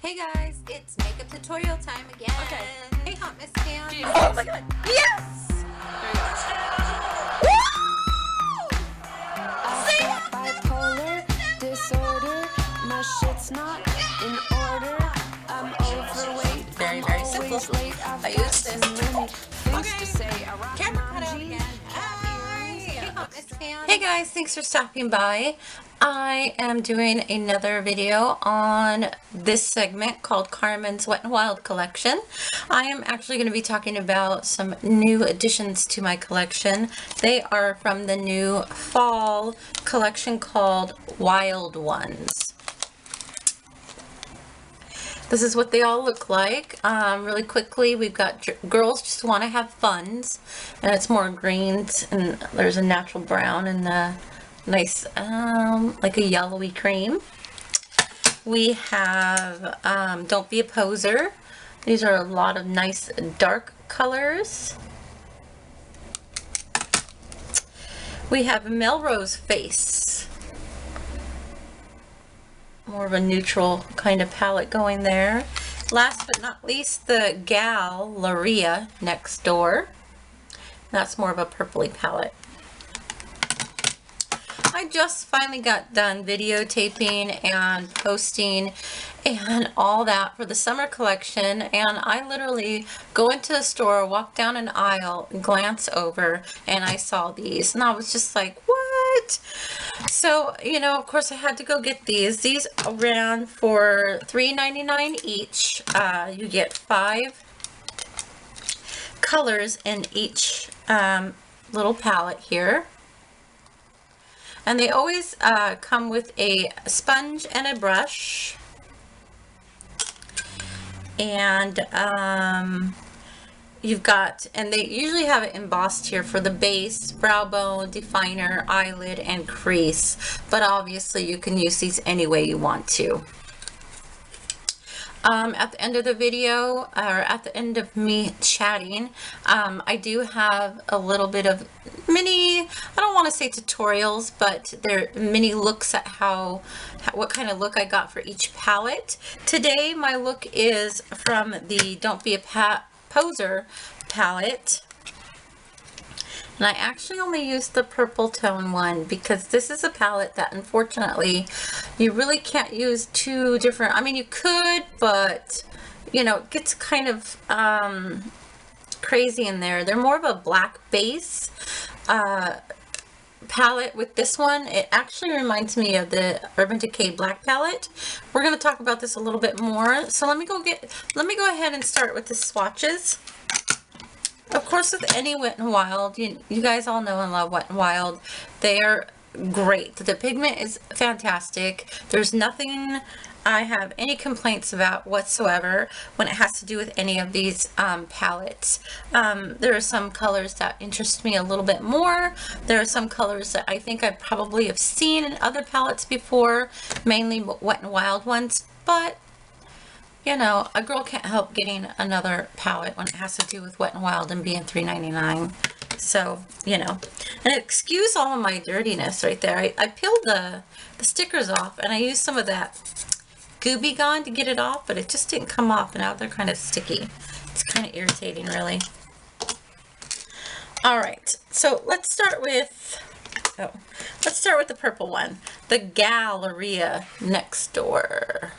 Hey guys, it's makeup tutorial time again. Okay. Hey Hot Miss Cam. Oh my god. Yes! There you go. I've got bipolar disorder. My shit's not in order. I'm overweight. Very, I'm very always simple. late. I've I got use this. too many things to say. I rock Camera my cut out jeans, again. cat earrings. Hey Hot Miss Cam. Hey guys, thanks for stopping by. I am doing another video on this segment called Carmen's Wet n Wild collection. I am actually going to be talking about some new additions to my collection. They are from the new fall collection called Wild Ones. This is what they all look like. Really quickly, we've got girls just want to have funs, and it's more greens, and there's a natural brown and the nice, like a yellowy cream. We have Don't Be a Poser. These are a lot of nice dark colors. We have Melrose Face. More of a neutral kind of palette going there. Last but not least, the Galleria Next Door. That's more of a purpley palette. I just finally got done videotaping and posting and all that for the summer collection, and I literally go into a store, walk down an aisle, glance over, and I saw these, and I was just like, what? So, you know, of course I had to go get these. These ran for $3.99 each. You get 5 colors in each little palette here. And they always come with a sponge and a brush. And you've got, and they usually have it embossed here for the base, brow bone, definer, eyelid, and crease. But obviously you can use these any way you want to. At the end of the video, or at the end of me chatting, I do have a little bit of mini, I don't want to say tutorials, but they're mini looks at what kind of look I got for each palette. Today my look is from the Don't Be a Poser palette. And I actually only used the purple tone one because this is a palette that unfortunately you really can't use two different, I mean you could, but you know, it gets kind of crazy in there. They're more of a black base palette with this one. It actually reminds me of the Urban Decay black palette. We're going to talk about this a little bit more. So let me go ahead and start with the swatches. Of course, with any Wet n Wild, you guys all know and love Wet n Wild. They are great. The pigment is fantastic. There's nothing I have any complaints about whatsoever when it has to do with any of these palettes. There are some colors that interest me a little bit more. There are some colors that I think I probably have seen in other palettes before, mainly Wet n Wild ones, but you know, a girl can't help getting another palette when it has to do with Wet n Wild and being $3.99. So, you know, and excuse all of my dirtiness right there. I peeled the stickers off and I used some of that Gooby Gone to get it off, but it just didn't come off, and now they're kind of sticky. It's kind of irritating, really. All right, so let's start with the purple one, the Galleria Next Door.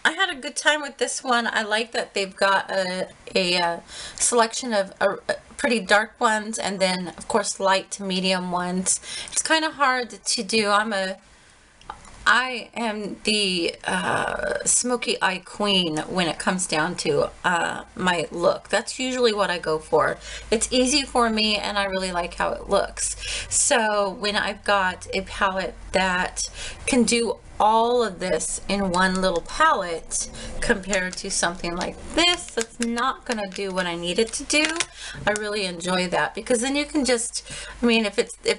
I had a good time with this one. I like that they've got a selection of pretty dark ones and then of course light to medium ones. It's kind of hard to do. I am the smoky eye queen when it comes down to my look. That's usually what I go for. It's easy for me and I really like how it looks. So when I've got a palette that can do all of this in one little palette compared to something like this that's not going to do what I need it to do, I really enjoy that, because then you can just, I mean, if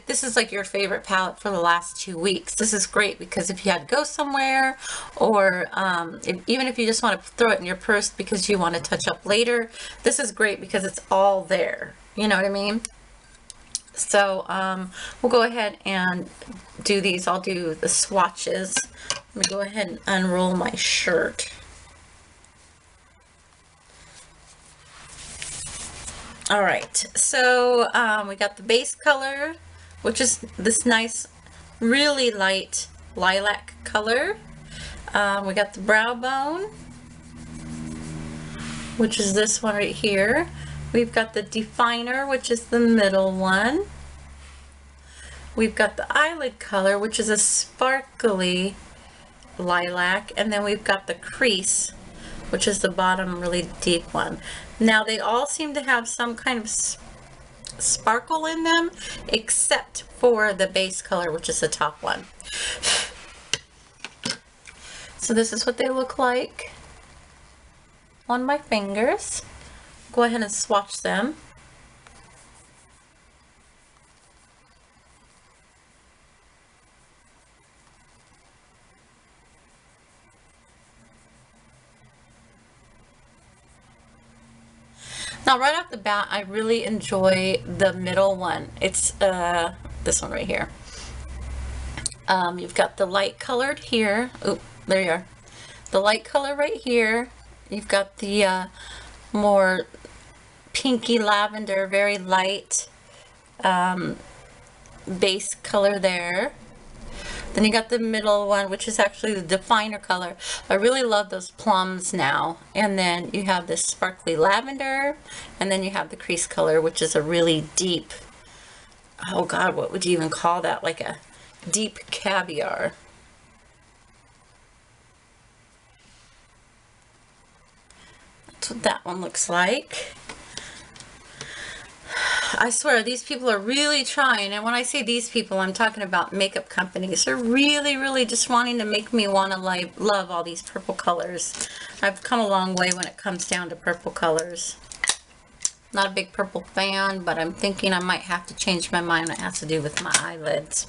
this is like your favorite palette for the last 2 weeks, this is great, because if you had to go somewhere, or even if you just want to throw it in your purse because you want to touch up later, this is great because it's all there. You know what I mean? So we'll go ahead and do these. I'll do the swatches. Let me go ahead and unroll my shirt. All right, so we got the base color, which is this nice, really light lilac color. We got the brow bone, which is this one right here. We've got the definer, which is the middle one. We've got the eyelid color, which is a sparkly lilac. And then we've got the crease, which is the bottom really deep one. Now they all seem to have some kind of sparkle in them, except for the base color, which is the top one. So this is what they look like on my fingers. Go ahead and swatch them. Now right off the bat, I really enjoy the middle one. It's this one right here. You've got the light colored here. Oh, there you are. The light color right here. You've got the more pinky lavender, very light base color there. Then you got the middle one, which is actually the definer color. I really love those plums now. And then you have this sparkly lavender, and then you have the crease color, which is a really deep, oh God, what would you even call that? Like a deep caviar. That's what that one looks like. I swear, these people are really trying, and when I say these people, I'm talking about makeup companies. They're really just wanting to make me want to love all these purple colors. I've come a long way when it comes down to purple colors. Not a big purple fan, but I'm thinking I might have to change my mind. It has to do with my eyelids.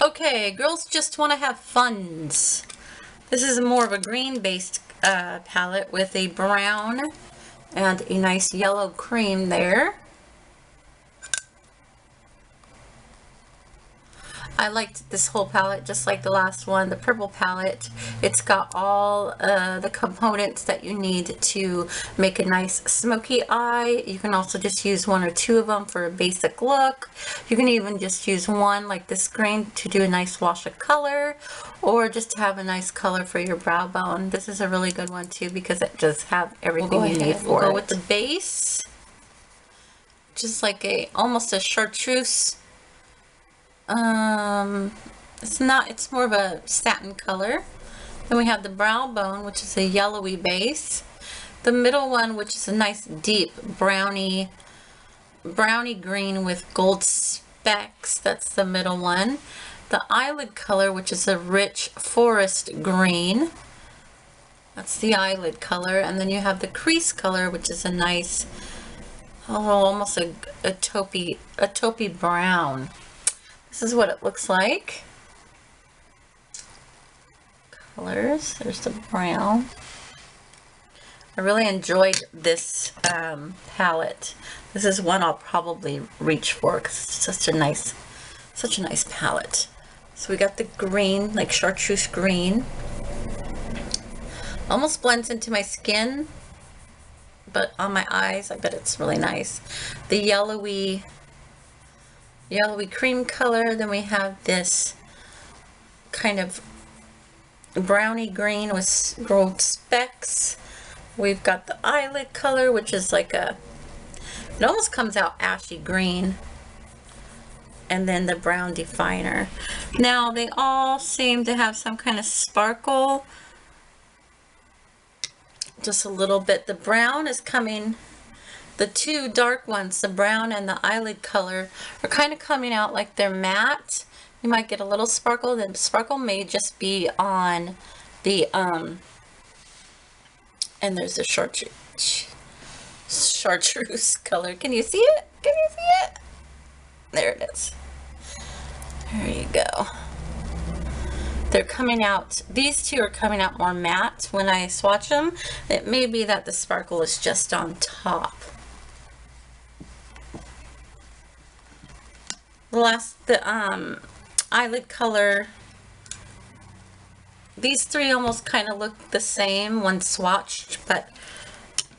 Okay, girls just want to have funs. This is more of a green-based palette with a brown and a nice yellow cream there. I liked this whole palette just like the last one, the purple palette. It's got all the components that you need to make a nice smoky eye. You can also just use one or two of them for a basic look. You can even just use one like this green to do a nice wash of color, or just to have a nice color for your brow bone. This is a really good one too because it does have everything you need for it. We'll go with the base, just like almost a chartreuse. It's more of a satin color. Then we have the brow bone, which is a yellowy base. The middle one, which is a nice deep browny green with gold specks. That's the middle one. The eyelid color, which is a rich forest green. That's the eyelid color. And then you have the crease color, which is a nice, almost a taupey brown. This is what it looks like. Colors. There's the brown. I really enjoyed this palette. This is one I'll probably reach for because it's such a nice palette. So we got the green, like chartreuse green. Almost blends into my skin, but on my eyes, I bet it's really nice. The yellowy cream color. Then we have this kind of browny green with gold specks. We've got the eyelid color, which is like it almost comes out ashy green. And then the brown definer. Now they all seem to have some kind of sparkle. Just a little bit. The brown is coming. The two dark ones, the brown and the eyelid color, are kind of coming out like they're matte. You might get a little sparkle. The sparkle may just be on the, and there's the chartreuse color. Can you see it? Can you see it? There it is. There you go. They're coming out, these two are coming out more matte when I swatch them. It may be that the sparkle is just on top. the eyelid color, these three almost kind of look the same when swatched, but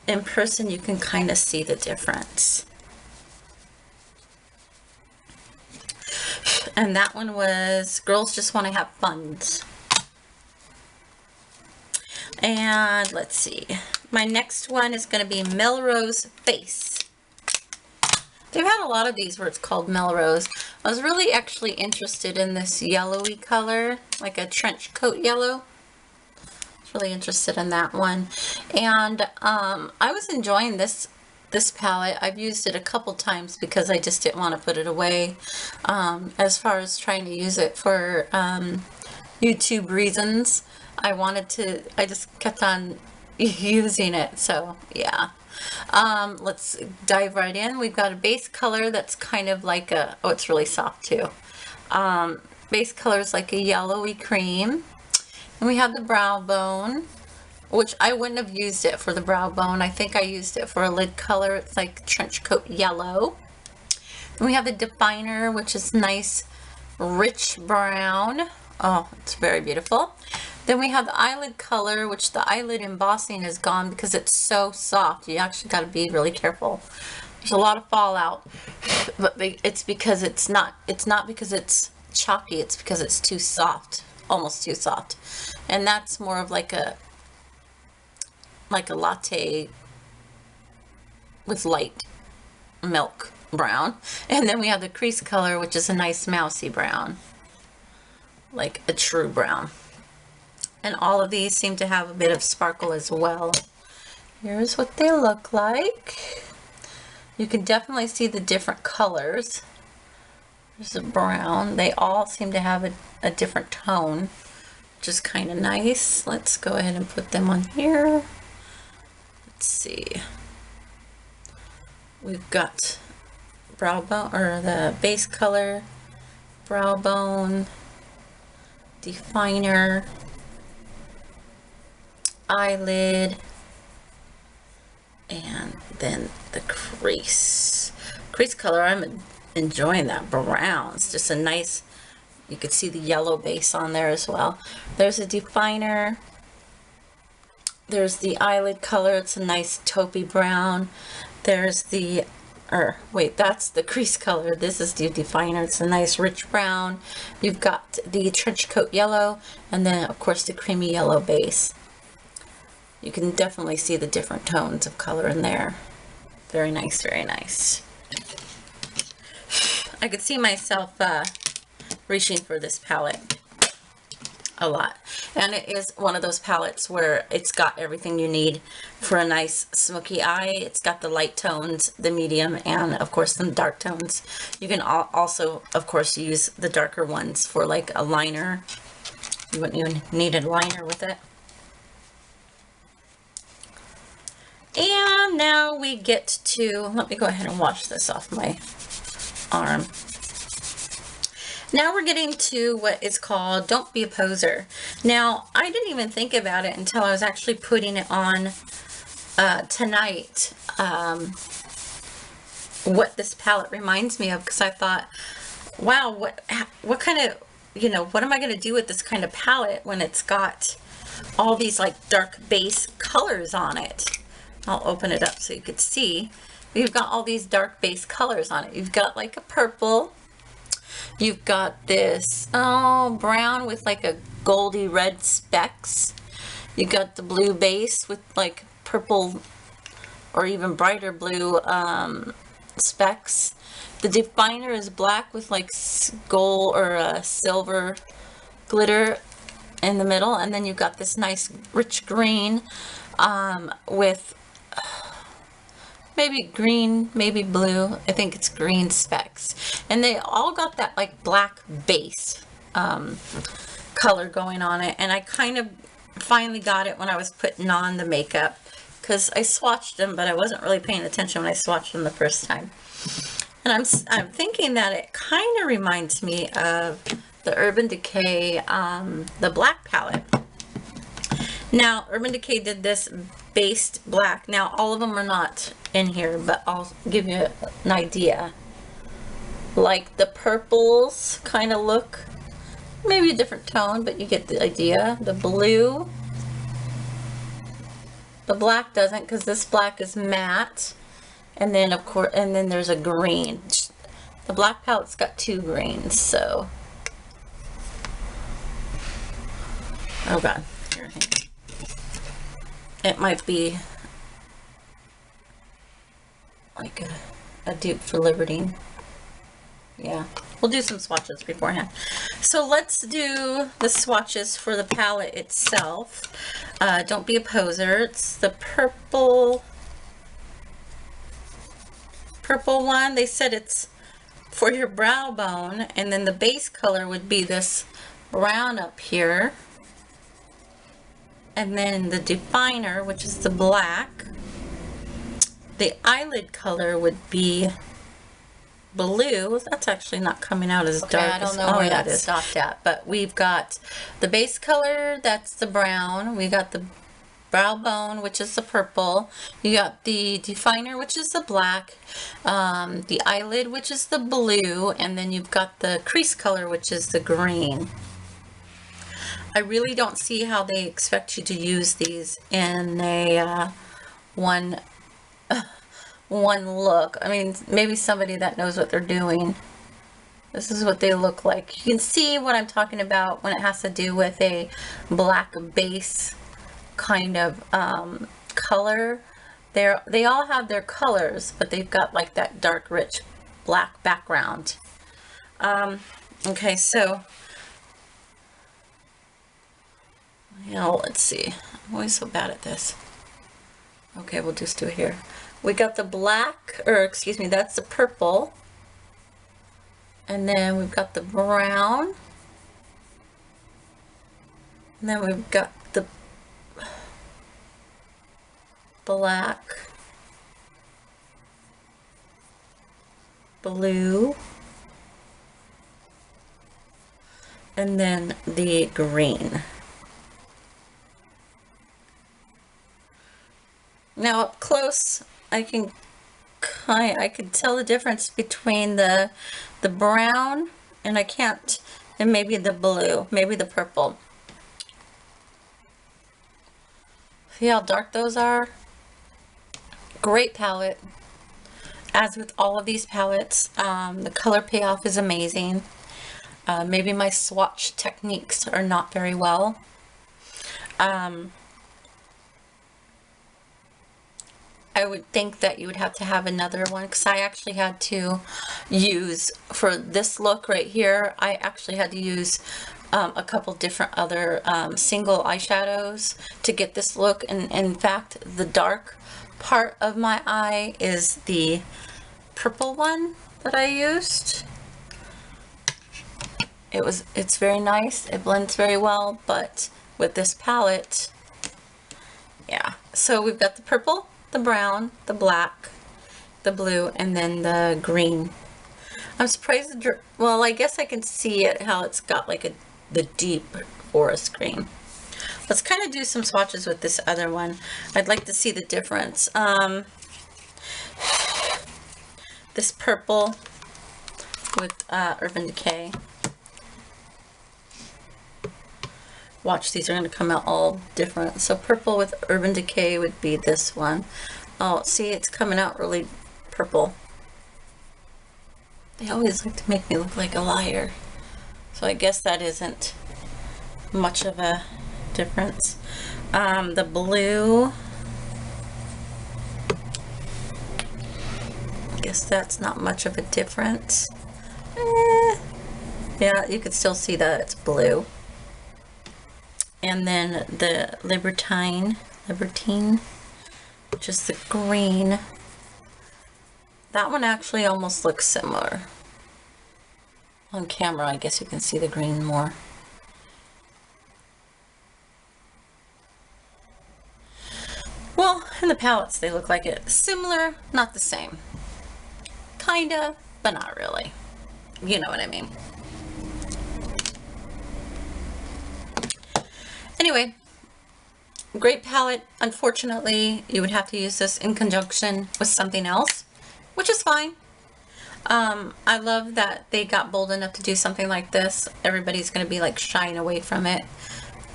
in person you can kind of see the difference. And that one was Girls Just Want to Have Fun. And let's see, my next one is going to be Melrose Face. They've had a lot of these where it's called Melrose. I was really actually interested in this yellowy color, like a trench coat yellow. I was really interested in that one. And I was enjoying this palette. I've used it a couple times because I just didn't want to put it away. As far as trying to use it for YouTube reasons, I just kept on using it. So yeah. Let's dive right in. We've got a base color that's kind of like a, oh, it's really soft too. Base color is like a yellowy cream. And we have the brow bone, which I wouldn't have used it for the brow bone. I think I used it for a lid color. It's like trench coat yellow. Then we have the definer, which is nice rich brown. Oh, it's very beautiful. Then we have the eyelid color, which the eyelid embossing is gone because it's so soft. You actually got to be really careful. There's a lot of fallout, but it's because it's not because it's chalky. It's because it's too soft, almost too soft. And that's more of like a latte with light milk brown. And then we have the crease color, which is a nice mousy brown, like a true brown. And all of these seem to have a bit of sparkle as well. Here's what they look like. You can definitely see the different colors. There's a brown. They all seem to have a different tone, which is kind of nice. Let's go ahead and put them on here. Let's see. We've got brow bone, or the base color, brow bone, definer, eyelid, and then the crease color. I'm enjoying that brown. It's just a nice, you could see the yellow base on there as well. There's a definer, there's the eyelid color. It's a nice taupey brown. There's the, or wait, that's the crease color. This is the definer. It's a nice rich brown. You've got the trench coat yellow, and then of course the creamy yellow base. You can definitely see the different tones of color in there. Very nice, very nice. I could see myself reaching for this palette a lot. And it is one of those palettes where it's got everything you need for a nice smoky eye. It's got the light tones, the medium, and of course some dark tones. You can also, of course, use the darker ones for like a liner. You wouldn't even need a liner with it. And now we get to, let me go ahead and wash this off my arm. Now we're getting to what is called Don't Be a Poser. Now, I didn't even think about it until I was actually putting it on tonight, what this palette reminds me of, because I thought, wow, what kind of, you know, what am I going to do with this kind of palette when it's got all these like dark base colors on it? I'll open it up so you could see. You've got all these dark base colors on it. You've got like a purple. You've got this brown with like a goldy red specks. You got the blue base with like purple or even brighter blue specks. The definer is black with like gold or silver glitter in the middle, and then you've got this nice rich green with maybe green, maybe blue. I think it's green specks. And they all got that like black base color going on it. And I kind of finally got it when I was putting on the makeup, because I swatched them, but I wasn't really paying attention when I swatched them the first time. And I'm thinking that it kind of reminds me of the Urban Decay, the black palette. Now, Urban Decay did this based black. Now, all of them are not in here, but I'll give you an idea. like the purples kind of look. Maybe a different tone, but you get the idea. The blue. The black doesn't, because this black is matte. And then of course, and then there's a green. The black palette's got 2 greens, so. Oh God. Here, hang on. It might be like a dupe for Libertine. Yeah, we'll do some swatches beforehand. So let's do the swatches for the palette itself. Don't be a poser. It's the purple one. They said it's for your brow bone, and then the base color would be this brown up here. And then the definer, which is the black. The eyelid color would be blue. That's actually not coming out as dark. I don't know where that stopped at. But we've got the base color, that's the brown. We got the brow bone, which is the purple. You got the definer, which is the black. The eyelid, which is the blue. And then you've got the crease color, which is the green. I really don't see how they expect you to use these in a one look. I mean, maybe somebody that knows what they're doing. This is what they look like. You can see what I'm talking about when it has to do with a black base kind of color. They all have their colors, but they've got like that dark, rich black background. Okay, so let's see. I'm always so bad at this. Okay, we'll just do it here. We got the black, or excuse me, that's the purple. And then we've got the brown. And then we've got the black, blue, and then the green. Now up close, I can tell the difference between the brown and and maybe the blue, maybe the purple. See how dark those are? Great palette. As with all of these palettes, the color payoff is amazing. Maybe my swatch techniques are not very well. I would think that you would have to have another one, because I actually had to use, for this look right here, I actually had to use a couple different other single eyeshadows to get this look. And in fact, the dark part of my eye is the purple one that I used. It's very nice. It blends very well, but with this palette, yeah. So we've got the purple, the brown, the black, the blue, and then the green. I'm surprised, well, I guess I can see it, how it's got like the deep forest green. Let's kind of do some swatches with this other one. I'd like to see the difference. This purple with Urban Decay. Watch, these are going to come out all different. So purple with Urban Decay would be this one. Oh, see, it's coming out really purple. They always like to make me look like a liar. So I guess that isn't much of a difference. The blue, I guess that's not much of a difference. Yeah, you could still see that it's blue. And then the Libertine, which is the green. That one actually almost looks similar. On camera, I guess you can see the green more. Well, in the palettes, they look like it. Similar, not the same. Kinda, but not really. You know what I mean. Anyway, great palette. Unfortunately, you would have to use this in conjunction with something else, which is fine. I love that they got bold enough to do something like this. Everybody's going to be like shying away from it.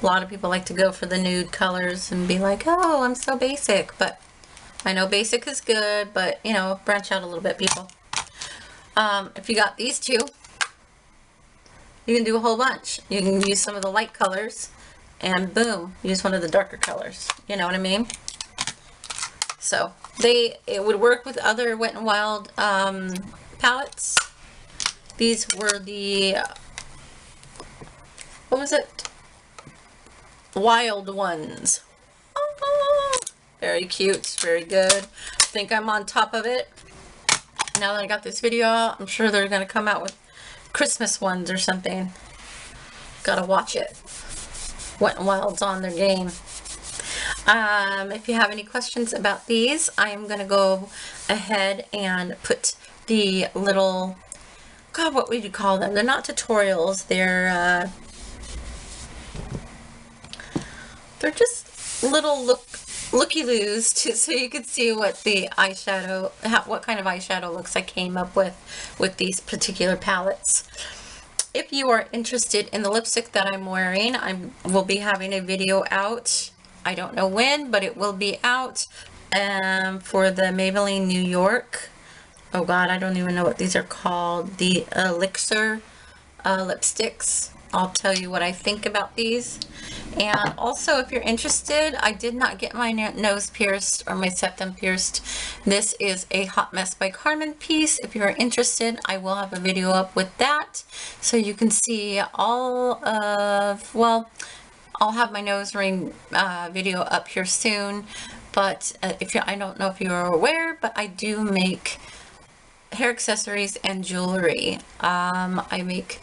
A lot of people like to go for the nude colors and be like, oh, I'm so basic. But I know basic is good, but you know, branch out a little bit, people. If you got these two, you can do a whole bunch. You can use some of the light colors and boom, use one of the darker colors. You know what I mean? So it would work with other Wet n Wild palettes. These were the, what was it? Wild ones. Oh, very cute, very good. I think I'm on top of it. Now that I got this video out, I'm sure they're going to come out with Christmas ones or something. Gotta watch it. Wet n Wild's on their game. If you have any questions about these, I am going to go ahead and put the little, God, what would you call them? They're not tutorials. They're just little looky-loos so you can see what the eyeshadow, what kind of eyeshadow looks I came up with these particular palettes. If you are interested in the lipstick that I'm wearing, I will be having a video out. I don't know when, but it will be out for the Maybelline New York. Oh God, I don't even know what these are called. The Elixir lipsticks. I'll tell you what I think about these. And also, if you're interested, I did not get my nose pierced or my septum pierced. This is a Hot Mess by Carmen piece. If you're interested, I will have a video up with that. So you can see all of, well, I'll have my nose ring video up here soon. But I don't know if you're aware, but I do make hair accessories and jewelry. I make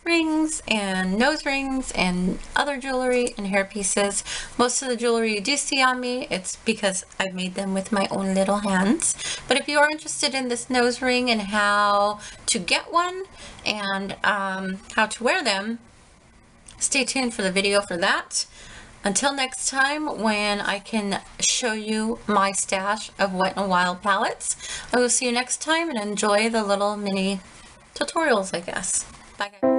rings and nose rings and other jewelry and hair pieces. Most of the jewelry you do see on me, it's because I've made them with my own little hands. But if you are interested in this nose ring and how to get one and how to wear them, stay tuned for the video for that. Until next time, when I can show you my stash of Wet n Wild palettes, I will see you next time and enjoy the little mini tutorials, I guess. Bye guys.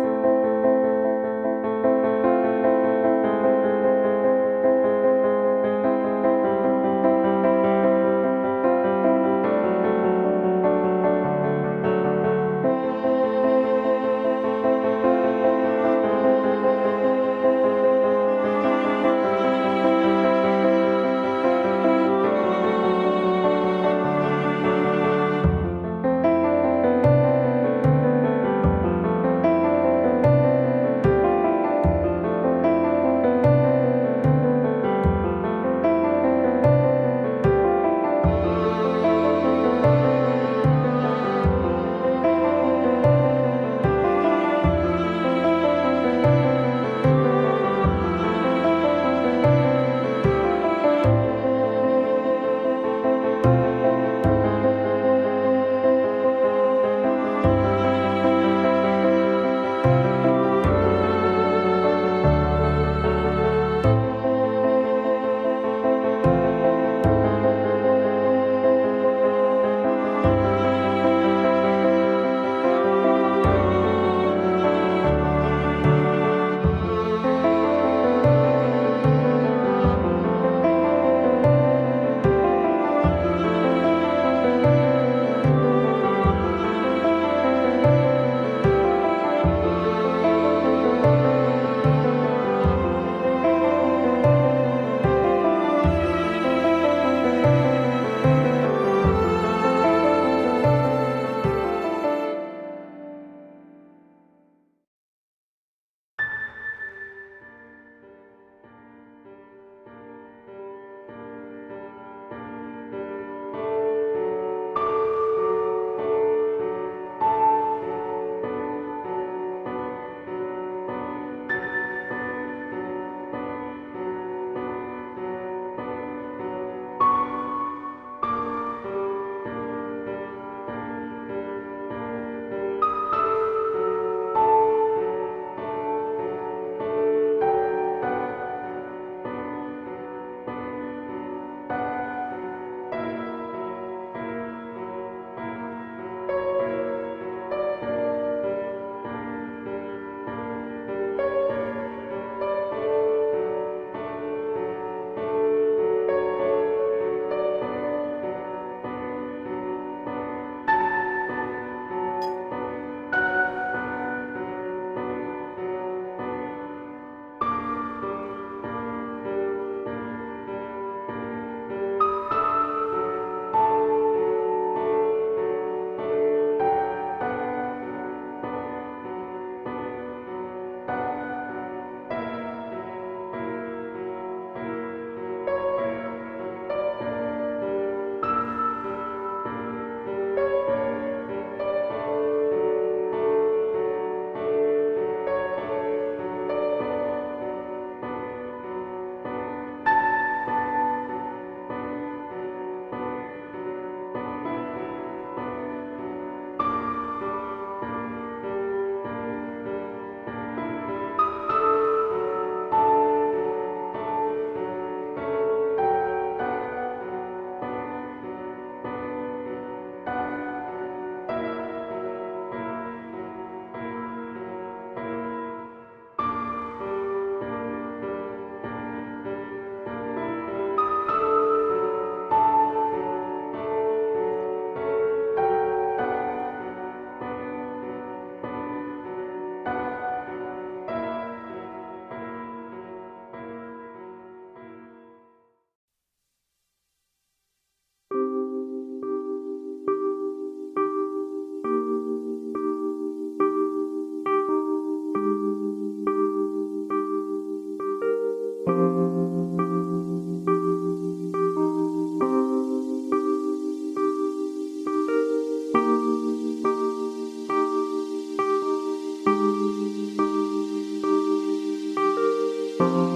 Bye.